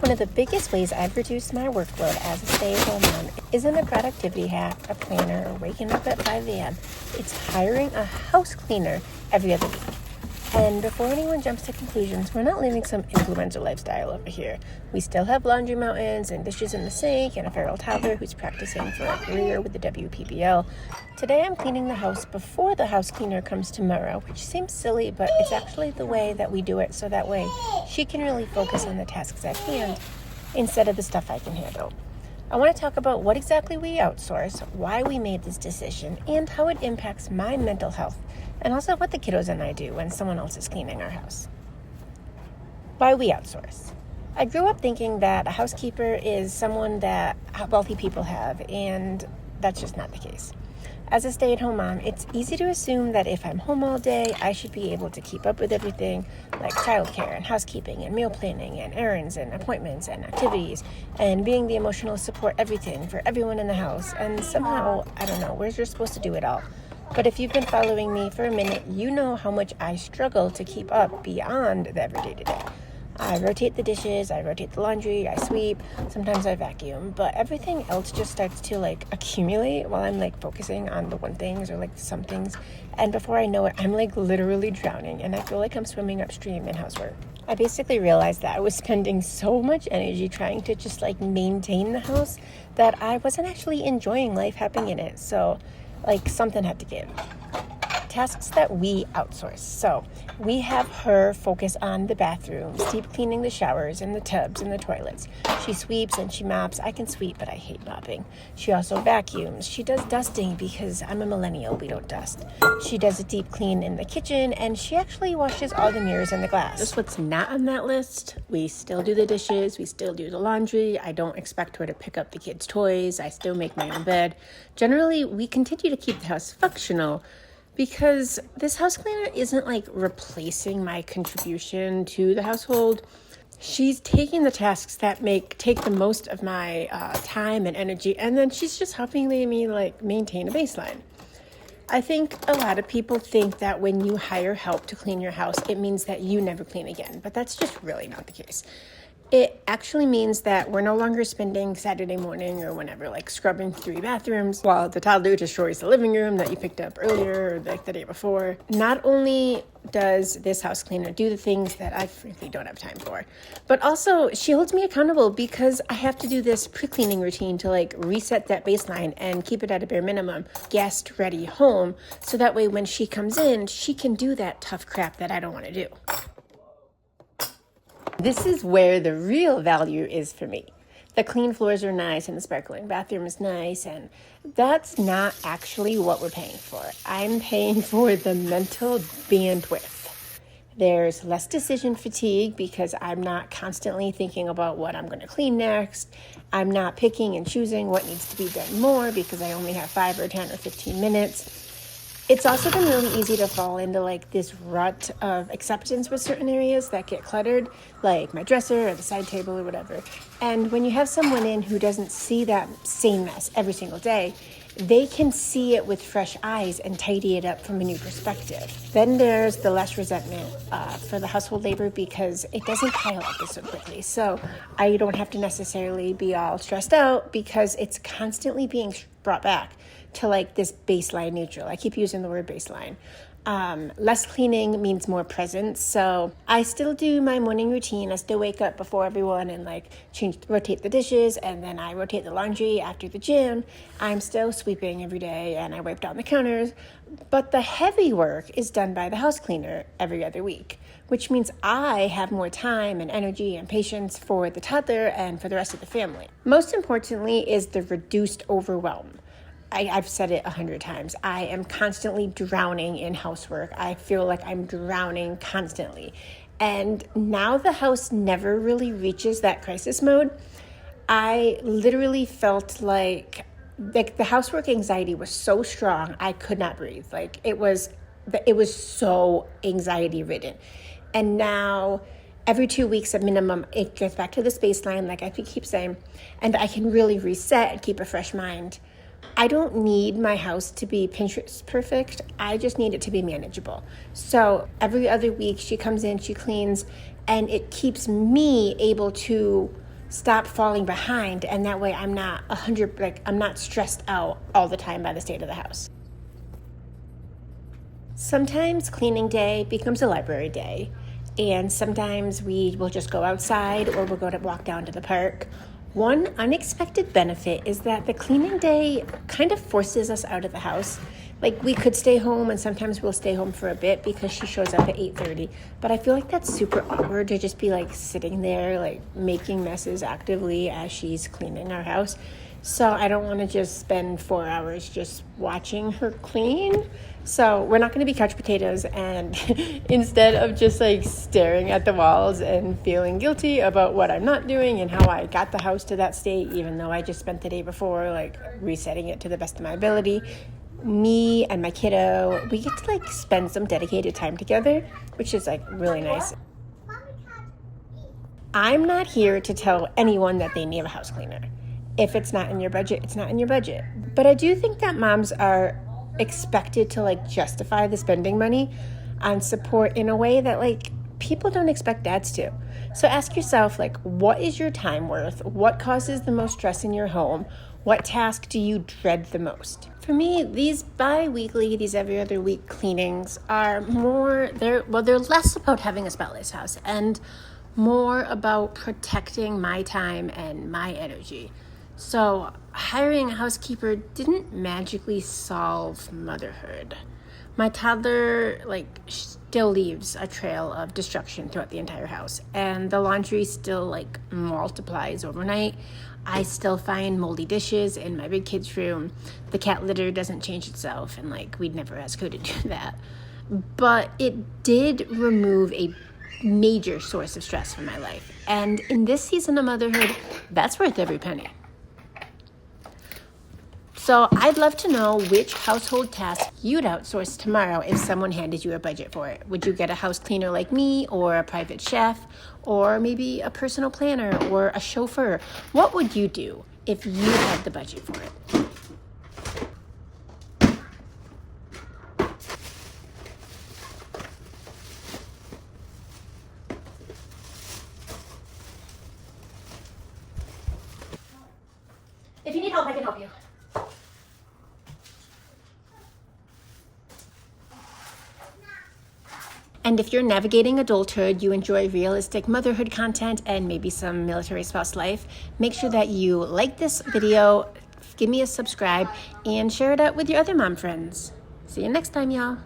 One of the biggest ways I've reduced my workload as a stay-at-home mom isn't a productivity hack, a planner, or waking up at 5 a.m. It's hiring a house cleaner every other week. And before anyone jumps to conclusions, we're not living some influencer lifestyle over here. We still have laundry mountains and dishes in the sink and a feral toddler who's practicing for a career with the WPBL. Today I'm cleaning the house before the house cleaner comes tomorrow, which seems silly, but it's actually the way that we do it, so that way she can really focus on the tasks at hand instead of the stuff I can handle. I want to talk about what exactly we outsource, why we made this decision, and how it impacts my mental health, and also what the kiddos and I do when someone else is cleaning our house. Why we outsource. I grew up thinking that a housekeeper is someone that wealthy people have, and that's just not the case. As a stay-at-home mom, it's easy to assume that if I'm home all day, I should be able to keep up with everything like childcare and housekeeping and meal planning and errands and appointments and activities and being the emotional support everything for everyone in the house. And somehow, I don't know, we're just supposed to do it all. But if you've been following me for a minute, you know how much I struggle to keep up beyond the everyday to day. I rotate the dishes, I rotate the laundry, I sweep, sometimes I vacuum, but everything else just starts to accumulate while I'm focusing on the one things or some things. And before I know it, I'm literally drowning and I feel like I'm swimming upstream in housework. I basically realized that I was spending so much energy trying to just maintain the house that I wasn't actually enjoying life happening in it. So something had to give. Tasks that we outsource. So we have her focus on the bathrooms, deep cleaning the showers and the tubs and the toilets. She sweeps and she mops. I can sweep, but I hate mopping. She also vacuums. She does dusting because I'm a millennial. We don't dust. She does a deep clean in the kitchen, and she actually washes all the mirrors and the glass. Just what's not on that list. We still do the dishes. We still do the laundry. I don't expect her to pick up the kids' toys. I still make my own bed. Generally, we continue to keep the house functional, because this house cleaner isn't replacing my contribution to the household. She's taking the tasks that take the most of my time and energy, and then she's just helping me maintain a baseline. I think a lot of people think that when you hire help to clean your house, it means that you never clean again, but that's just really not the case. It actually means that we're no longer spending Saturday morning or whenever scrubbing 3 bathrooms while the toddler destroys the living room that you picked up earlier or the day before. Not only does this house cleaner do the things that I frankly don't have time for, but also she holds me accountable because I have to do this pre-cleaning routine to reset that baseline and keep it at a bare minimum, guest ready home, so that way when she comes in, she can do that tough crap that I don't want to do. This is where the real value is for me. The clean floors are nice and the sparkling bathroom is nice, and that's not actually what we're paying for. I'm paying for the mental bandwidth. There's less decision fatigue because I'm not constantly thinking about what I'm going to clean next. I'm not picking and choosing what needs to be done more because I only have 5 or 10 or 15 minutes. It's also been really easy to fall into this rut of acceptance with certain areas that get cluttered, like my dresser or the side table or whatever. And when you have someone in who doesn't see that same mess every single day, they can see it with fresh eyes and tidy it up from a new perspective. Then there's the less resentment for the household labor because it doesn't pile up so quickly. So I don't have to necessarily be all stressed out because it's constantly being brought back to this baseline neutral. I keep using the word baseline. Less cleaning means more presence. So I still do my morning routine. I still wake up before everyone and rotate the dishes, and then I rotate the laundry after the gym. I'm still sweeping every day and I wipe down the counters. But the heavy work is done by the house cleaner every other week, which means I have more time and energy and patience for the toddler and for the rest of the family. Most importantly is the reduced overwhelm. I've said it 100 times. I am constantly drowning in housework. I feel like I'm drowning constantly. And now the house never really reaches that crisis mode. I literally felt like the housework anxiety was so strong, I could not breathe. It was so anxiety ridden. And now every 2 weeks at minimum, it gets back to this baseline, like I keep saying, and I can really reset and keep a fresh mind. I don't need my house to be Pinterest perfect. I just need it to be manageable. So every other week she comes in, she cleans, and it keeps me able to stop falling behind, and that way I'm not I'm not stressed out all the time by the state of the house. Sometimes cleaning day becomes a library day, and sometimes we will just go outside or we'll go to walk down to the park. One unexpected benefit is that the cleaning day kind of forces us out of the house. Like, we could stay home, and sometimes we'll stay home for a bit because she shows up at 8:30. But I feel like that's super awkward to just be like sitting there, like making messes actively as she's cleaning our house. So I don't want to just spend 4 hours just watching her clean. So we're not going to be couch potatoes, and instead of just like staring at the walls and feeling guilty about what I'm not doing and how I got the house to that state, even though I just spent the day before like resetting it to the best of my ability, me and my kiddo, we get to like spend some dedicated time together, which is like really nice. I'm not here to tell anyone that they need a house cleaner. If it's not in your budget, it's not in your budget. But I do think that moms are expected to like justify the spending money on support in a way that like people don't expect dads to. So ask yourself, like, what is your time worth? What causes the most stress in your home? What task do you dread the most? For me, these bi-weekly, these every other week cleanings are they're less about having a spotless house and more about protecting my time and my energy. So hiring a housekeeper didn't magically solve motherhood. My toddler still leaves a trail of destruction throughout the entire house, and the laundry still multiplies overnight. I still find moldy dishes in my big kid's room. The cat litter doesn't change itself, and we'd never ask her to do that. But it did remove a major source of stress from my life, and in this season of motherhood, that's worth every penny. So I'd love to know which household task you'd outsource tomorrow if someone handed you a budget for it. Would you get a house cleaner like me, or a private chef, or maybe a personal planner or a chauffeur? What would you do if you had the budget for it? If you need help, I can help you. And if you're navigating adulthood, you enjoy realistic motherhood content and maybe some military spouse life, make sure that you like this video, give me a subscribe, and share it out with your other mom friends. See you next time, y'all.